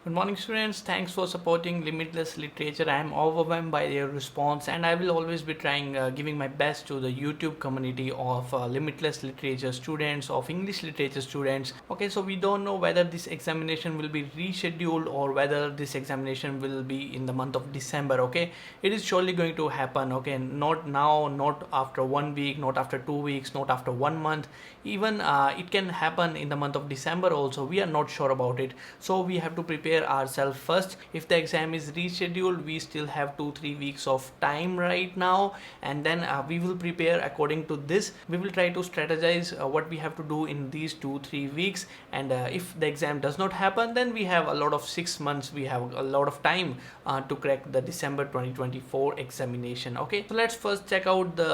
Good morning students, thanks for supporting Limitless Literature. I am overwhelmed by your response and I will always be trying giving my best to the YouTube community of Limitless Literature students, of English Literature students. Okay, so we don't know whether this examination will be rescheduled or whether this examination will be in the month of December. Okay, it is surely going to happen. Okay, not now, not after 1 week, not after 2 weeks, not after 1 month. Even it can happen in the month of December also. We are not sure about it, so we have to prepare ourselves first. If the exam is rescheduled, we still have 2-3 weeks of time right now, and then we will prepare according to this. We will try to strategize what we have to do in these 2-3 weeks, and if the exam does not happen, then we have a lot of 6 months, we have a lot of time to crack the December 2024 examination. Okay, so let's first check out the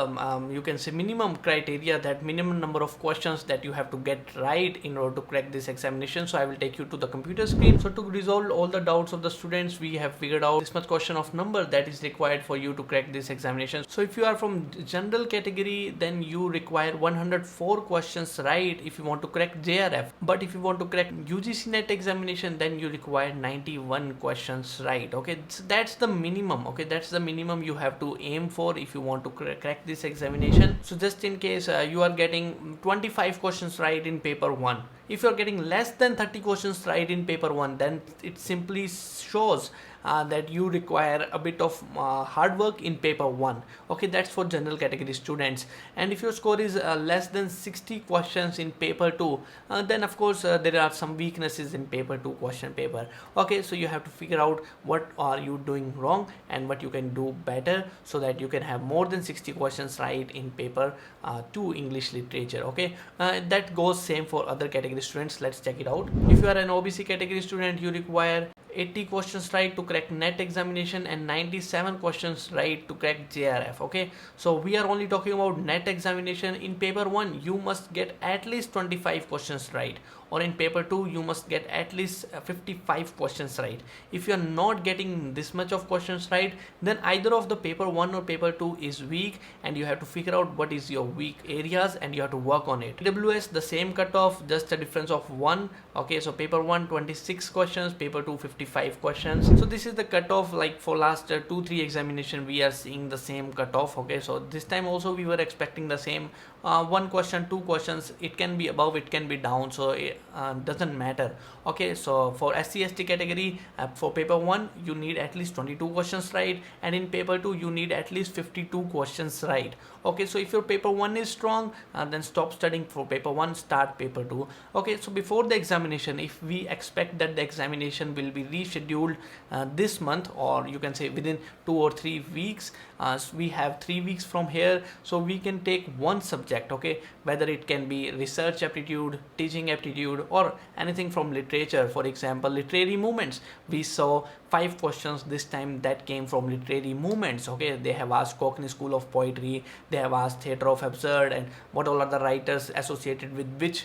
you can say minimum criteria, that minimum number of questions that you have to get right in order to crack this examination. So I will take you to the computer screen. So to resolve all the doubts of the students, we have figured out this much question of number that is required for you to crack this examination. So if you are from general category, then you require 104 questions right if you want to crack JRF. But if you want to crack UGC-NET examination, then you require 91 questions right. Okay, so that's the minimum. Okay, that's the minimum you have to aim for if you want to crack this examination. So just in case you are getting 25 questions right in paper 1, if you are getting less than 30 questions right in paper 1, then it simply shows that you require a bit of hard work in paper 1. Okay, that's for general category students. And if your score is less than 60 questions in paper 2, then of course there are some weaknesses in paper 2 question paper. Okay, so you have to figure out what are you doing wrong and what you can do better, so that you can have more than 60 questions right in paper 2 English literature. Okay, that goes same for other category students. Let's check it out. If you are an OBC category student, you require 80 questions right to crack NET examination and 97 questions right to crack JRF. Okay, so we are only talking about NET examination. In paper 1, you must get at least 25 questions right, or in paper 2 you must get at least 55 questions right. If you are not getting this much of questions right, then either of the paper 1 or paper 2 is weak, and you have to figure out what is your weak areas and you have to work on it. AWS, the same cutoff, just a difference of 1. Okay, so paper 1 26 questions, paper 2 55 questions. So this is the cutoff. Like for last 2-3 examination we are seeing the same cutoff. Okay, so this time also we were expecting the same 1 question, 2 questions. It can be above, it can be down, so it doesn't matter. Okay, so for SC/ST category, for paper 1 you need at least 22 questions right, and in paper 2 you need at least 52 questions right. Okay, so if your paper 1 is strong, then stop studying for paper 1, start paper 2. Okay, so before the examination, if we expect that the examination will be rescheduled this month, or you can say within 2 or 3 weeks, we have 3 weeks from here, so we can take one subject. Okay, whether it can be research aptitude, teaching aptitude, or anything from literature. For example, literary movements, we saw 5 questions this time that came from literary movements. Okay, they have asked Cockney School of Poetry, they have asked Theatre of Absurd, and what all are the writers associated with which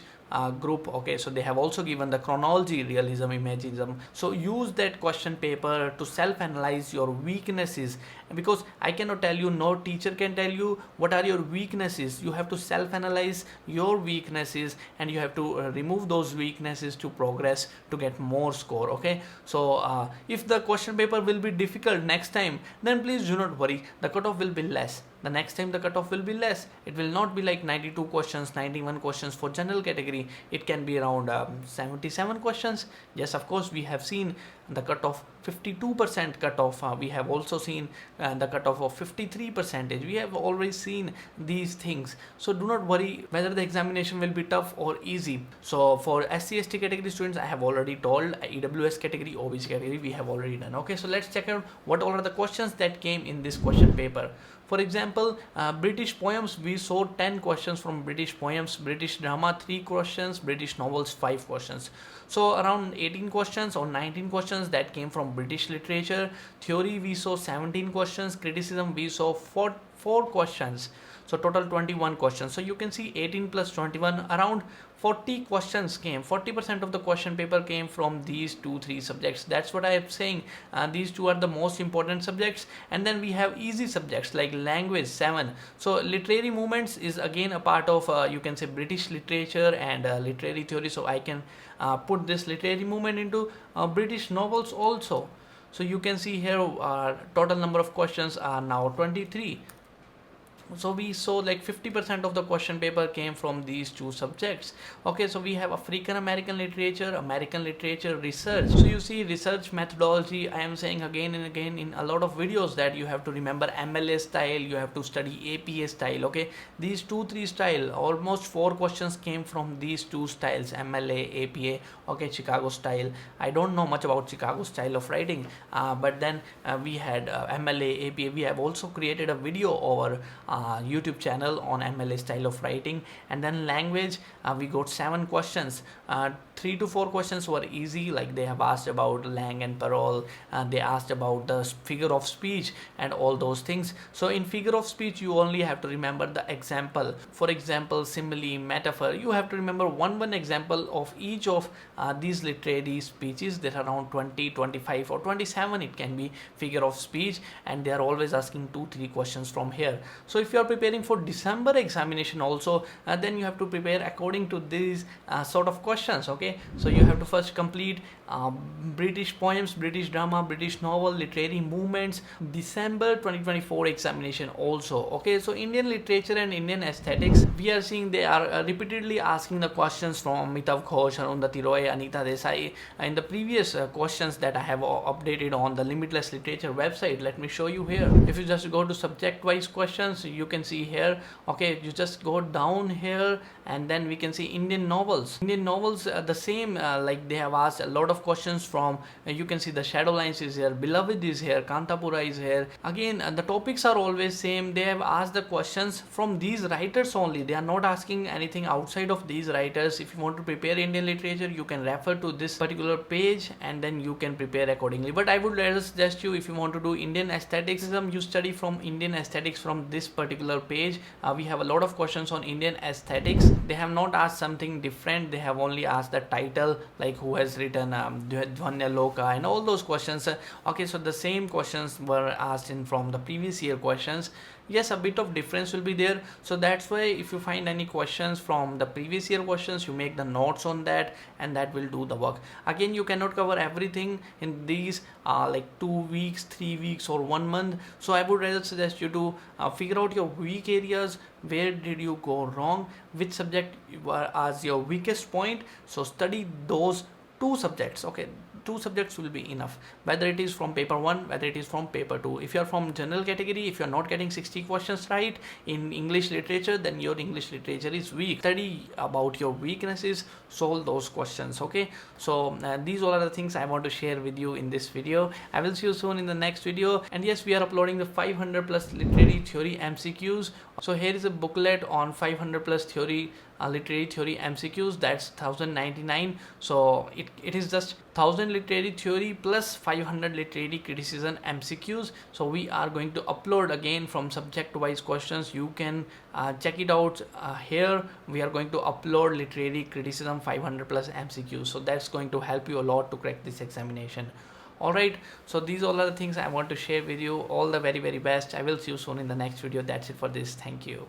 group. Okay, so they have also given the chronology, realism, imagism. So use that question paper to self-analyze your weaknesses, because I cannot tell you, no teacher can tell you what are your weaknesses. You have to self-analyze your weaknesses, and you have to remove those weaknesses to progress, to get more score. Okay, so if the question paper will be difficult next time, then please do not worry, the cutoff will be less. The next time the cutoff will be less. It will not be like 92 questions, 91 questions for general category. It can be around 77 questions. Yes, of course, we have seen the cutoff 52% cutoff. We have also seen the cutoff of 53%. We have already seen these things. So do not worry whether the examination will be tough or easy. So for SC/ST category students, I have already told. EWS category, OBC category, we have already done. Okay, so let's check out what all are the questions that came in this question paper. For example, British poems, we saw 10 questions from British poems. British drama, 3 questions. British novels, 5 questions. So around 18 questions or 19 questions that came from British literature. Theory, we saw 17 questions. Criticism, we saw 4 questions. So total 21 questions. So you can see 18 plus 21, around 40 questions came, 40% of the question paper came from these 2-3 subjects. That's what I am saying. These two are the most important subjects, and then we have easy subjects like language, 7. So literary movements is again a part of you can say British literature and literary theory, so I can put this literary movement into British novels also. So you can see here total number of questions are now 23. So we saw like 50% of the question paper came from these two subjects. Okay, so we have African American literature, research. So you see research methodology, I am saying again and again in a lot of videos that you have to remember MLA style, you have to study APA style. Okay, these 2-3 style, almost 4 questions came from these two styles, MLA, APA. Okay, Chicago style, I don't know much about Chicago style of writing, but then we had MLA, APA. We have also created a video over YouTube channel on MLA style of writing. And then language, we got 7 questions. 3 to 4 questions were easy, like they have asked about lang and parole, they asked about the figure of speech and all those things. So in figure of speech you only have to remember the example. For example, simile, metaphor, you have to remember one example of each of these literary speeches. There are around 20, 25 or 27 it can be figure of speech, and they are always asking 2-3 questions from here. So if you are preparing for December examination also, then you have to prepare according to these sort of questions. Okay, so you have to first complete British poems, British drama, British novel, literary movements, December 2024 examination also. Okay, so Indian literature and Indian aesthetics, we are seeing they are repeatedly asking the questions from Amitav Ghosh, Arundhati Roy, Anita Desai in the previous questions that I have updated on the Limitless Literature website. Let me show you here. If you just go to subject-wise questions, you can see here. Okay, you just go down here and then we can see Indian novels. Indian novels, the same, like they have asked a lot of questions from, you can see the Shadow Lines is here, Beloved is here, Kantapura is here. Again, the topics are always same. They have asked the questions from these writers only. They are not asking anything outside of these writers. If you want to prepare Indian literature, you can refer to this particular page and then you can prepare accordingly. But I would rather suggest you, if you want to do Indian aestheticism, you study from Indian aesthetics from this particular page. We have a lot of questions on Indian aesthetics. They have not asked something different. They have only asked the title, like who has written Dhvanya Loka and all those questions. Okay, so the same questions were asked in from the previous year questions. Yes, a bit of difference will be there. So that's why if you find any questions from the previous year questions, you make the notes on that and that will do the work. Again, you cannot cover everything in these like 2 weeks, 3 weeks or 1 month. So I would rather suggest you to figure out your weak areas. Where did you go wrong? Which subject as your weakest point? So study those 2 subjects. Okay, 2 subjects will be enough, whether it is from paper 1, whether it is from paper 2. If you are from general category, if you are not getting 60 questions right in English literature, then your English literature is weak. Study about your weaknesses, solve those questions. Okay, so these all are the things I want to share with you in this video. I will see you soon in the next video. And yes, we are uploading the 500 plus literary theory MCQs. So here is a booklet on 500 plus theory literary theory MCQs. That's 1099. So it is just 1000 literary theory plus 500 literary criticism MCQs. So we are going to upload again from subject wise questions. You can check it out here. We are going to upload literary criticism 500 plus MCQs. So that's going to help you a lot to crack this examination. Alright, so these all are the things I want to share with you. All the very best. I will see you soon in the next video. That's it for this. Thank you.